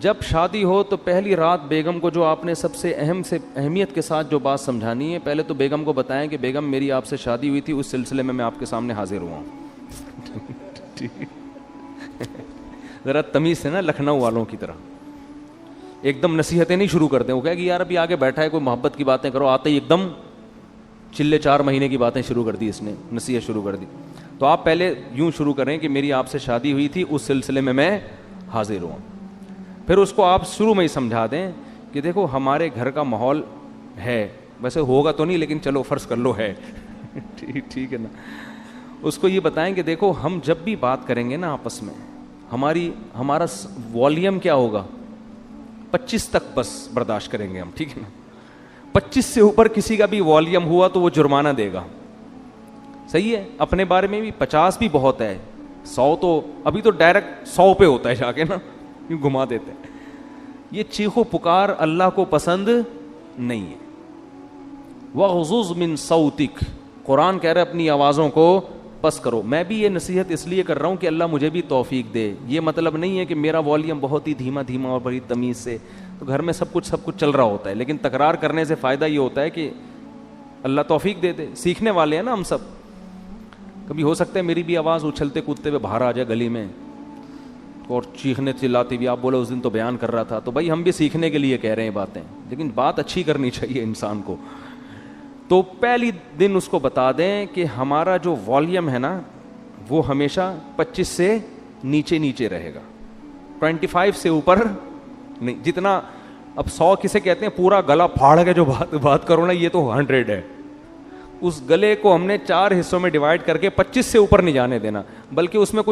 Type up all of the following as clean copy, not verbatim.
جب شادی ہو تو پہلی رات بیگم کو جو آپ نے سب سے اہمیت کے ساتھ جو بات سمجھانی ہے، پہلے تو بیگم کو بتائیں کہ بیگم میری آپ سے شادی ہوئی تھی، اس سلسلے میں آپ کے سامنے حاضر ہوا ہوں. ذرا تمیز سے نا، لکھنؤ والوں کی طرح ایک دم نصیحتیں نہیں شروع کرتے. وہ کہے کہ یار ابھی آگے بیٹھا ہے کوئی، محبت کی باتیں کرو، آتے ہی ایک دم چلے 4 مہینے کی باتیں شروع کر دی، اس نے نصیحت شروع کر دی. تو آپ پہلے یوں شروع کریں کہ میری آپ سے شادی ہوئی تھی، اس سلسلے میں حاضر ہوں. پھر اس کو آپ شروع میں ہی سمجھا دیں کہ دیکھو ہمارے گھر کا ماحول ہے، ویسے ہوگا تو نہیں لیکن چلو فرض کر لو ہے. ٹھیک ہے نا. اس کو یہ بتائیں کہ دیکھو ہم جب بھی بات کریں گے نا آپس میں، ہمارا والیوم کیا ہوگا، 25 تک بس برداشت کریں گے ہم، ٹھیک ہے نا. 25 سے اوپر کسی کا بھی والیوم ہوا تو وہ جرمانہ دے گا. صحیح ہے. اپنے بارے میں بھی 50 بھی بہت ہے، 100 تو ابھی تو ڈائریکٹ 100 پہ ہوتا ہے جا کے نا، یوں گھما دیتے ہیں. یہ چیخو پکار اللہ کو پسند نہیں ہے. وَغْضُضْ مِن صَوْتِكَ، قرآن کہہ رہا ہے اپنی آوازوں کو پس کرو. میں بھی یہ نصیحت اس لیے کر رہا ہوں کہ اللہ مجھے بھی توفیق دے. یہ مطلب نہیں ہے کہ میرا والیوم بہت ہی دھیما اور بڑی تمیز سے، تو گھر میں سب کچھ چل رہا ہوتا ہے، لیکن تکرار کرنے سے فائدہ یہ ہوتا ہے کہ اللہ توفیق دے دے. سیکھنے والے ہیں نا ہم سب. کبھی ہو سکتا ہے میری بھی آواز اچھلتے کودتے ہوئے باہر آ جائے گلی میں اور چیخنے چلاتی بھی، آپ بولے اس دن تو بیان کر رہا تھا، تو بھائی ہم بھی سیکھنے کے لیے کہہ رہے ہیں باتیں، لیکن بات اچھی کرنی چاہیے انسان کو. تو پہلی دن اس کو بتا دیں کہ ہمارا جو والیوم ہے نا وہ ہمیشہ 25 سے نیچے رہے گا، 25 سے اوپر نہیں. جتنا اب 100 کسے کہتے ہیں، پورا گلا پھاڑ کے جو بات کرو نا، یہ تو 100 ہے. اس گلے کو ہم نے 4 حصوں میں ڈیوائڈ کر کے 25 سے اوپر نہیں جانے دینا، بلکہ اس میں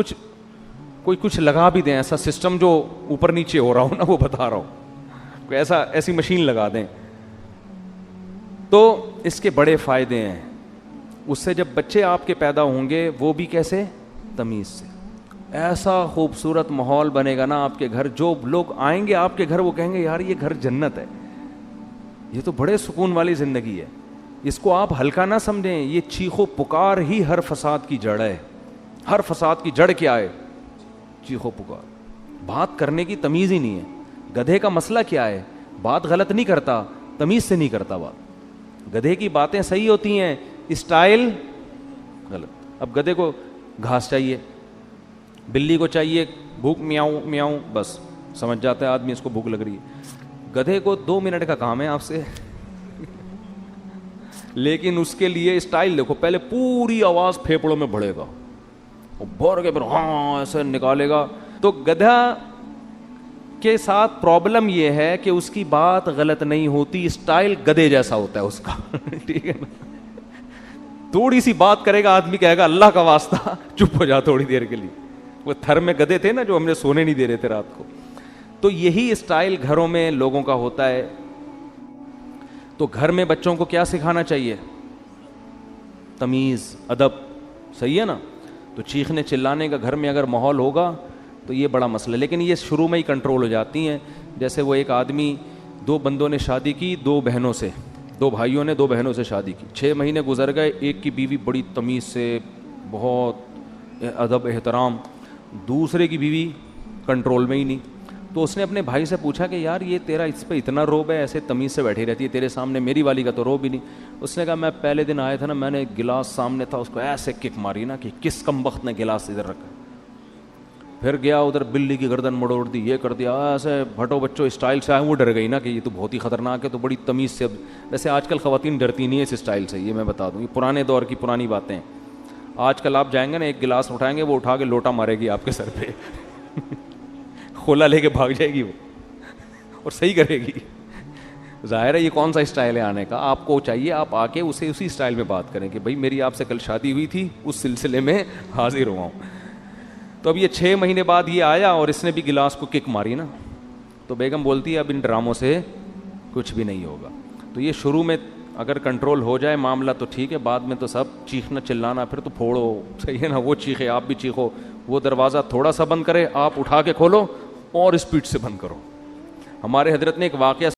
کچھ لگا بھی دیں، ایسا سسٹم جو اوپر نیچے ہو رہا ہو نا، وہ بتا رہا ہوں، کوئی ایسی مشین لگا دیں. تو اس کے بڑے فائدے ہیں. اس سے جب بچے آپ کے پیدا ہوں گے وہ بھی کیسے، تمیز سے. ایسا خوبصورت ماحول بنے گا نا آپ کے گھر، جو لوگ آئیں گے آپ کے گھر وہ کہیں گے یار یہ گھر جنت ہے، یہ تو بڑے سکون والی زندگی ہے. اس کو آپ ہلکا نہ سمجھیں. یہ چیخو پکار ہی ہر فساد کی جڑ ہے. ہر فساد کی جڑ کیا ہے، چیخو پکار. بات کرنے کی تمیز ہی نہیں ہے. گدھے کا مسئلہ کیا ہے، بات غلط نہیں کرتا، تمیز سے نہیں کرتا بات. گدھے کی باتیں صحیح ہوتی ہیں، اسٹائل غلط. اب گدھے کو گھاس چاہیے، بلی کو چاہیے بھوک، میاؤں میاؤں، بس سمجھ جاتا ہے آدمی اس کو بھوک لگ رہی ہے. گدھے کو 2 منٹ کا کام ہے آپ سے، لیکن اس کے لیے اسٹائل دیکھو. پہلے پوری آواز پھیپڑوں میں بڑھے گا، بھر کے پھر ہاں ایسے نکالے گا. تو گدھا کے ساتھ پرابلم یہ ہے کہ اس کی بات غلط نہیں ہوتی، اسٹائل گدھے جیسا ہوتا ہے اس کا. ٹھیک ہے نا. تھوڑی سی بات کرے گا آدمی کہے گا اللہ کا واسطہ چپ ہو جا تھوڑی دیر کے لیے. وہ تھر میں گدھے تھے نا جو ہم نے سونے نہیں دے رہے تھے رات کو. تو یہی اسٹائل گھروں میں لوگوں کا ہوتا ہے. تو گھر میں بچوں کو کیا سکھانا چاہیے، تمیز، ادب. صحیح ہے نا. تو چیخنے چلانے کا گھر میں اگر ماحول ہوگا تو یہ بڑا مسئلہ ہے، لیکن یہ شروع میں ہی کنٹرول ہو جاتی ہیں. جیسے وہ ایک آدمی، 2 بندوں نے شادی کی 2 بہنوں سے، 2 بھائیوں نے 2 بہنوں سے شادی کی. 6 مہینے گزر گئے. ایک کی بیوی بڑی تمیز سے، بہت ادب احترام، دوسرے کی بیوی کنٹرول میں ہی نہیں. تو اس نے اپنے بھائی سے پوچھا کہ یار یہ تیرا اس پہ اتنا روب ہے، ایسے تمیز سے بیٹھی رہتی ہے تیرے سامنے، میری والی کا تو روب ہی نہیں. اس نے کہا میں پہلے دن آیا تھا نا، میں نے گلاس سامنے تھا اس کو ایسے کک ماری نا کہ کس کمبخت نے گلاس ادھر رکھا. پھر گیا ادھر بلی کی گردن مڑوڑ دی، یہ کر دیا، ایسے بھٹو بچوں اسٹائل سے آئے. وہ ڈر گئی نا کہ یہ تو بہت ہی خطرناک ہے، تو بڑی تمیز سے. ویسے آج کل خواتین ڈرتی نہیں ہے اس اسٹائل سے، یہ میں بتا دوں، یہ پرانے دور کی پرانی باتیں. آج کل آپ جائیں گے نا، ایک گلاس اٹھائیں گے، وہ اٹھا کے لوٹا مارے گی آپ کے سر پہ. کھولا لے کے بھاگ جائے گی وہ، اور صحیح کرے گی. ظاہر ہے یہ کون سا اسٹائل ہے آنے کا. آپ کو چاہیے آپ آ کے اسے اسی اسٹائل میں بات کریں کہ بھائی میری آپ سے کل شادی ہوئی تھی، اس سلسلے میں حاضر ہوا ہوں. تو اب یہ 6 مہینے بعد یہ آیا اور اس نے بھی گلاس کو کک ماری نا. تو بیگم بولتی ہے اب ان ڈراموں سے کچھ بھی نہیں ہوگا. تو یہ شروع میں اگر کنٹرول ہو جائے معاملہ تو ٹھیک ہے، بعد میں تو سب چیخنا چلانا پھر تو پھوڑو. صحیح ہے نا. وہ چیخے آپ بھی چیخو، وہ دروازہ تھوڑا سا بند کرے آپ اٹھا کے کھولو اور اسپیڈ سے بند کرو. ہمارے حضرت نے ایک واقعہ